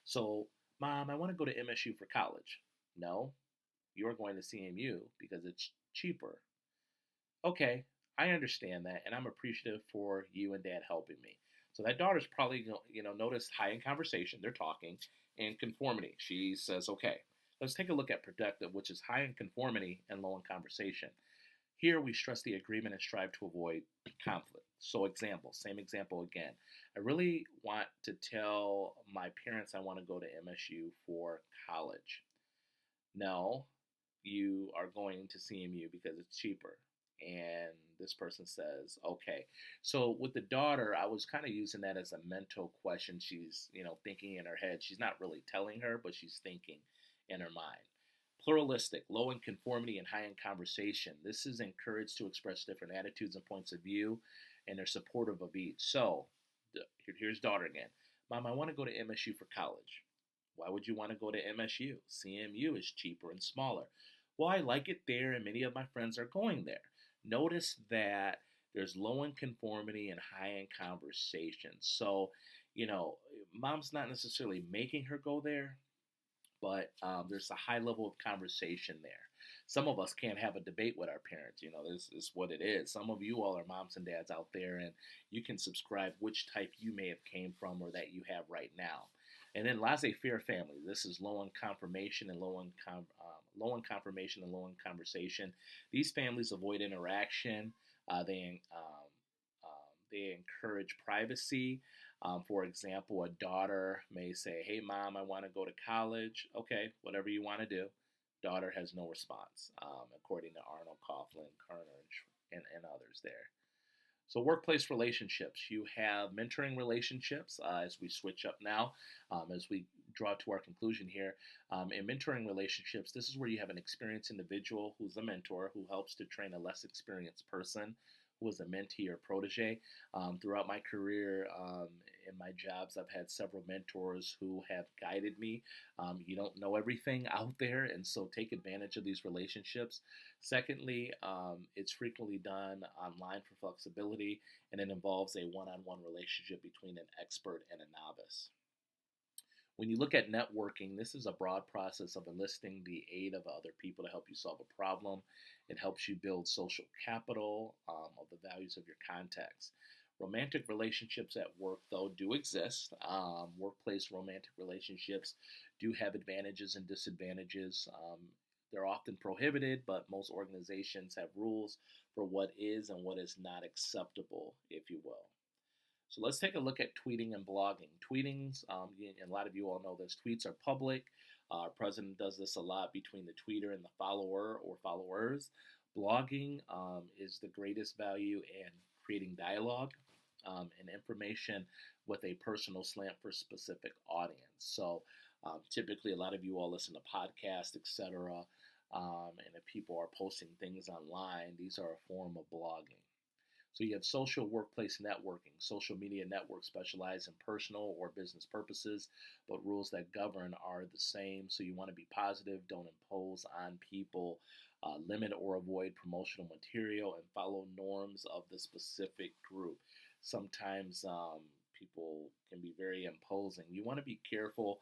So, Mom, I want to go to MSU for college. No, you're going to CMU because it's cheaper. Okay, I understand that, and I'm appreciative for you and Dad helping me. So that daughter's probably going to, notice high in conversation, they're talking, and conformity. She says, okay, let's take a look at productive, which is high in conformity and low in conversation. Here we stress the agreement and strive to avoid conflict. So same example again. I really want to tell my parents I want to go to MSU for college. No, you are going to CMU because it's cheaper. And this person says, okay. So with the daughter, I was kind of using that as a mental question. She's, thinking in her head. She's not really telling her, but she's thinking in her mind. Pluralistic, low in conformity and high in conversation. This is encouraged to express different attitudes and points of view, and they're supportive of each. So here's daughter again. Mom, I want to go to MSU for college. Why would you want to go to MSU? CMU is cheaper and smaller. Well, I like it there, and many of my friends are going there. Notice that there's low in conformity and high in conversation. So, mom's not necessarily making her go there, but there's a high level of conversation there. Some of us can't have a debate with our parents. This is what it is. Some of you all are moms and dads out there, and you can subscribe which type you may have came from or that you have right now. And then laissez-faire family. This is low in confirmation and low in confirmation and low in conversation. These families avoid interaction. They encourage privacy. For example, a daughter may say, "Hey, Mom, I want to go to college." Okay, whatever you want to do. Daughter has no response, according to Arnold, Coughlin, Kerner, and others there. So workplace relationships, you have mentoring relationships as we switch up now, as we draw to our conclusion here. In mentoring relationships, this is where you have an experienced individual who's a mentor who helps to train a less experienced person who is a mentee or protege. Throughout my career, in my jobs, I've had several mentors who have guided me. You don't know everything out there, and so take advantage of these relationships. Secondly, it's frequently done online for flexibility, and it involves a one-on-one relationship between an expert and a novice. When you look at networking, this is a broad process of enlisting the aid of other people to help you solve a problem. It helps you build social capital of the values of your contacts. Romantic relationships at work, though, do exist. Workplace romantic relationships do have advantages and disadvantages. They're often prohibited, but most organizations have rules for what is and what is not acceptable, if you will. So let's take a look at tweeting and blogging. Tweetings, and a lot of you all know this, tweets are public. Our president does this a lot between the tweeter and the follower or followers. Blogging is the greatest value in creating dialogue and information with a personal slant for a specific audience. So typically, a lot of you all listen to podcasts, etc. And if people are posting things online, these are a form of blogging. So you have social workplace networking. Social media networks specialize in personal or business purposes, but rules that govern are the same. So you want to be positive, don't impose on people, limit or avoid promotional material, and follow norms of the specific group. Sometimes people can be very imposing. You want to be careful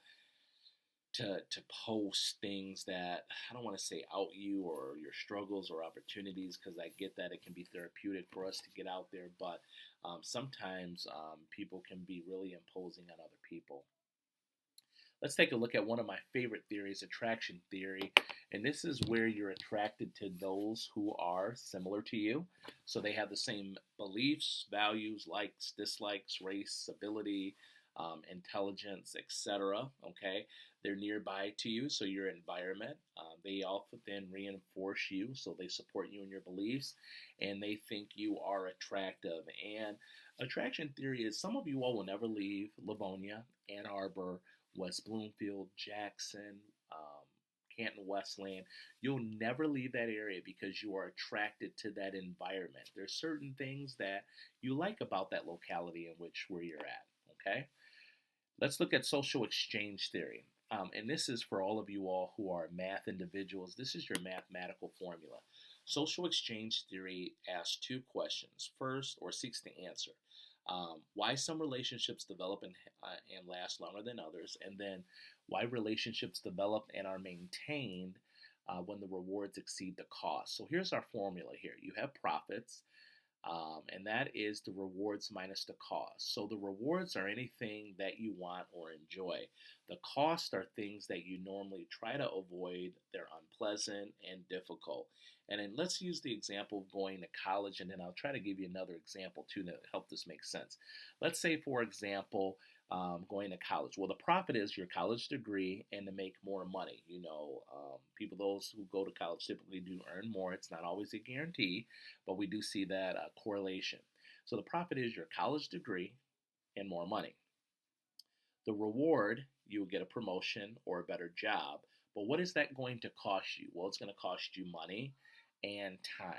to post things that, I don't want to say out you or your struggles or opportunities, because I get that it can be therapeutic for us to get out there, but sometimes people can be really imposing on other people. Let's take a look at one of my favorite theories, attraction theory. And this is where you're attracted to those who are similar to you. So they have the same beliefs, values, likes, dislikes, race, ability, intelligence, etc. Okay, they're nearby to you, so your environment. They often then reinforce you, so they support you in your beliefs, and they think you are attractive. And attraction theory is some of you all will never leave Livonia, Ann Arbor, West Bloomfield, Jackson, Canton, Westland. You'll never leave that area because you are attracted to that environment. There's certain things that you like about that locality in which where you're at. Okay, let's look at social exchange theory. And this is for all of you all who are math individuals. This is your mathematical formula. Social exchange theory asks two questions. First, or seeks to answer, why some relationships develop and last longer than others, and then why relationships develop and are maintained when the rewards exceed the cost. So here's our formula here. You have profits, and that is the rewards minus the cost. So the rewards are anything that you want or enjoy. The costs are things that you normally try to avoid. They're unpleasant and difficult. And then let's use the example of going to college, and then I'll try to give you another example too to help this make sense. Let's say, for example, going to college. Well, the profit is your college degree and to make more money. People, those who go to college typically do earn more. It's not always a guarantee, but we do see that correlation. So the profit is your college degree and more money. The reward, you will get a promotion or a better job. But what is that going to cost you? Well, it's going to cost you money and time.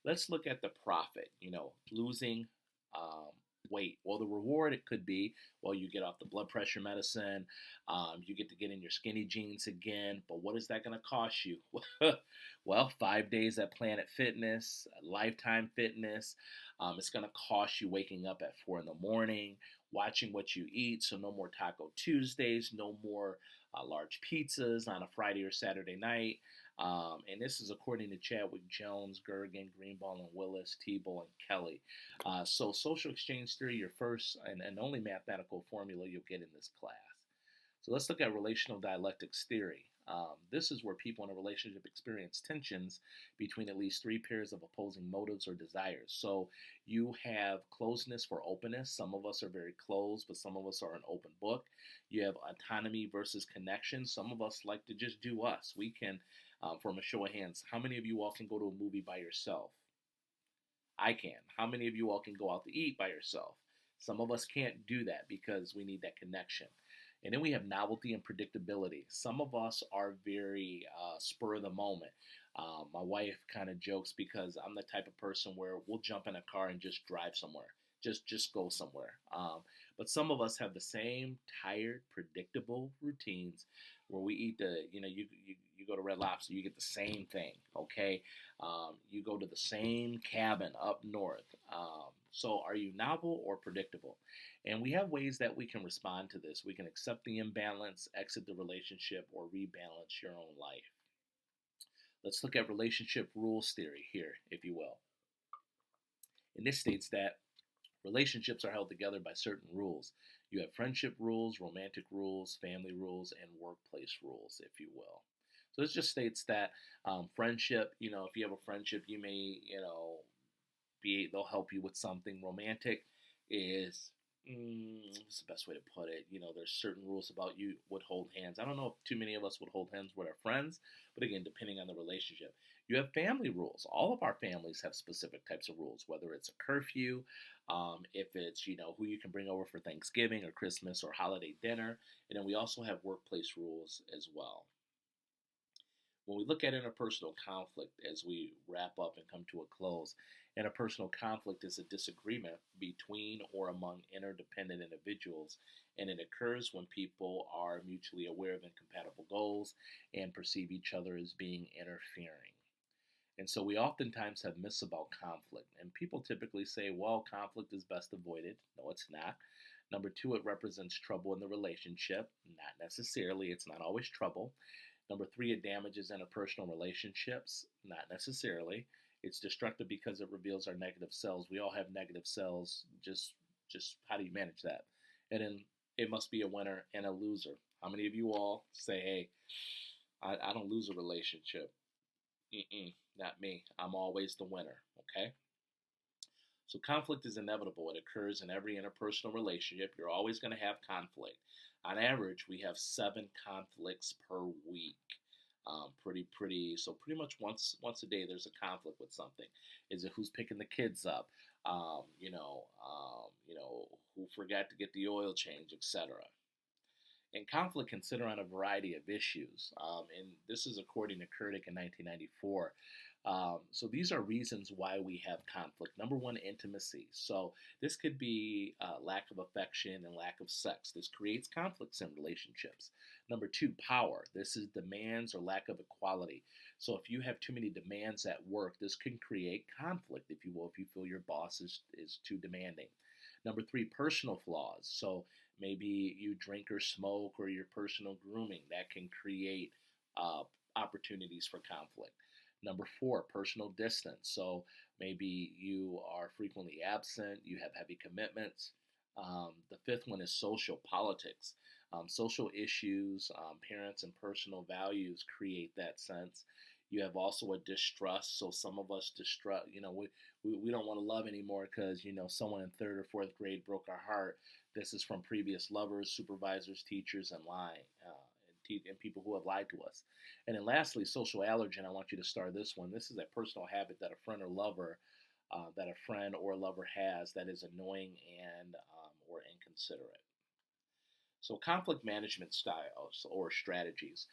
Let's look at the profit, losing weight. Well, the reward, it could be, well, you get off the blood pressure medicine, you get to get in your skinny jeans again, but what is that going to cost you? Well, 5 days at Planet Fitness, Lifetime Fitness. It's going to cost you waking up at 4 in the morning, watching what you eat, so no more Taco Tuesdays, no more large pizzas on a Friday or Saturday night. And this is according to Chadwick, Jones, Gergen, Greenball, and Willis, Tebow, and Kelly. So social exchange theory, your first and only mathematical formula you'll get in this class. So let's look at relational dialectics theory. This is where people in a relationship experience tensions between at least three pairs of opposing motives or desires. So you have closeness for openness. Some of us are very closed, but some of us are an open book. You have autonomy versus connection. Some of us like to just do us. We can, from a show of hands, how many of you all can go to a movie by yourself? I can. How many of you all can go out to eat by yourself? Some of us can't do that because we need that connection. And then we have novelty and predictability. Some of us are very spur of the moment. My wife kind of jokes because I'm the type of person where we'll jump in a car and just drive somewhere, just go somewhere. But some of us have the same tired, predictable routines where we eat you go to Red Lobster, you get the same thing, okay? You go to the same cabin up north. So, are you novel or predictable? And we have ways that we can respond to this. We can accept the imbalance, exit the relationship, or rebalance your own life. Let's look at relationship rules theory here, if you will. And this states that relationships are held together by certain rules. You have friendship rules, romantic rules, family rules, and workplace rules, if you will. So this just states that friendship, if you have a friendship, you may, they'll help you with something. Romantic is, what's the best way to put it? There's certain rules about you would hold hands. I don't know if too many of us would hold hands with our friends, but again, depending on the relationship. You have family rules. All of our families have specific types of rules, whether it's a curfew, if it's, who you can bring over for Thanksgiving or Christmas or holiday dinner. And then we also have workplace rules as well. When we look at interpersonal conflict as we wrap up and come to a close, interpersonal conflict is a disagreement between or among interdependent individuals, and it occurs when people are mutually aware of incompatible goals and perceive each other as being interfering. And so we oftentimes have myths about conflict, and people typically say, well, conflict is best avoided. No, it's not. Number two, it represents trouble in the relationship. Not necessarily, it's not always trouble. Number three, it damages interpersonal relationships. Not necessarily. It's destructive because it reveals our negative selves. We all have negative selves. Just how do you manage that? And then it must be a winner and a loser. How many of you all say, hey, I don't lose a relationship? Not me. I'm always the winner. Okay? So conflict is inevitable. It occurs in every interpersonal relationship. You're always going to have conflict. On average, we have 7 conflicts per week. So pretty much once a day, there's a conflict with something. Is it who's picking the kids up? Who forgot to get the oil change, etc. And conflict can center on a variety of issues. And this is according to Kurdick in 1994. So these are reasons why we have conflict. Number one, intimacy. So this could be lack of affection and lack of sex. This creates conflicts in relationships. Number two, power. This is demands or lack of equality. So if you have too many demands at work, this can create conflict, if you will, if you feel your boss is too demanding. Number three, personal flaws. So maybe you drink or smoke or your personal grooming. That can create opportunities for conflict. Number four, personal distance. So maybe you are frequently absent, you have heavy commitments. The fifth one is social politics. Social issues, parents, and personal values create that sense. You have also a distrust. So some of us distrust, we don't want to love anymore because, someone in third or fourth grade broke our heart. This is from previous lovers, supervisors, teachers, and lying. And people who have lied to us. And then lastly, social allergen. I want you to star this one. This is a personal habit that a friend or lover has that is annoying and or inconsiderate. So conflict management styles or strategies.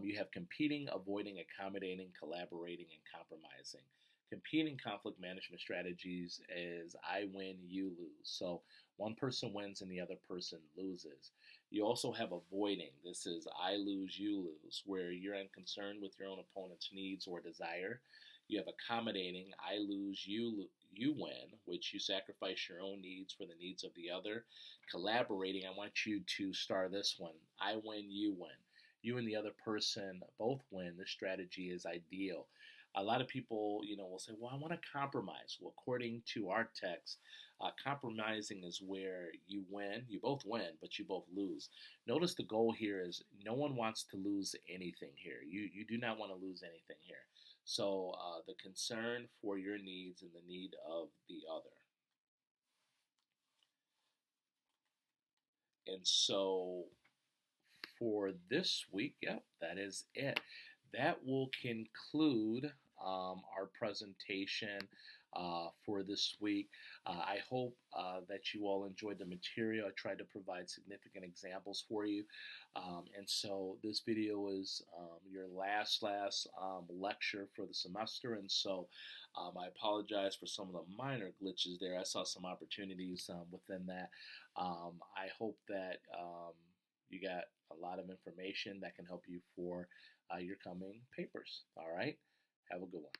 You have competing, avoiding, accommodating, collaborating, and compromising. Competing conflict management strategies is I win, you lose. So one person wins and the other person loses. You also have avoiding. This is I lose, you lose, where you're unconcerned with your own opponent's needs or desire. You have accommodating. I lose, you win, which you sacrifice your own needs for the needs of the other. Collaborating. I want you to star this one. I win, you win. You and the other person both win. This strategy is ideal. A lot of people, will say, well, I want to compromise. Well, according to our text, compromising is where you win, you both win, but you both lose. Notice the goal here is no one wants to lose anything here. You do not want to lose anything here. So the concern for your needs and the need of the other. And so for this week, yep, that is it. That will conclude our presentation for this week. I hope that you all enjoyed the material. I tried to provide significant examples for you. And so this video is your last lecture for the semester. And so I apologize for some of the minor glitches there. I saw some opportunities within that. I hope that you got a lot of information that can help you for your coming papers. All right. Have a good one.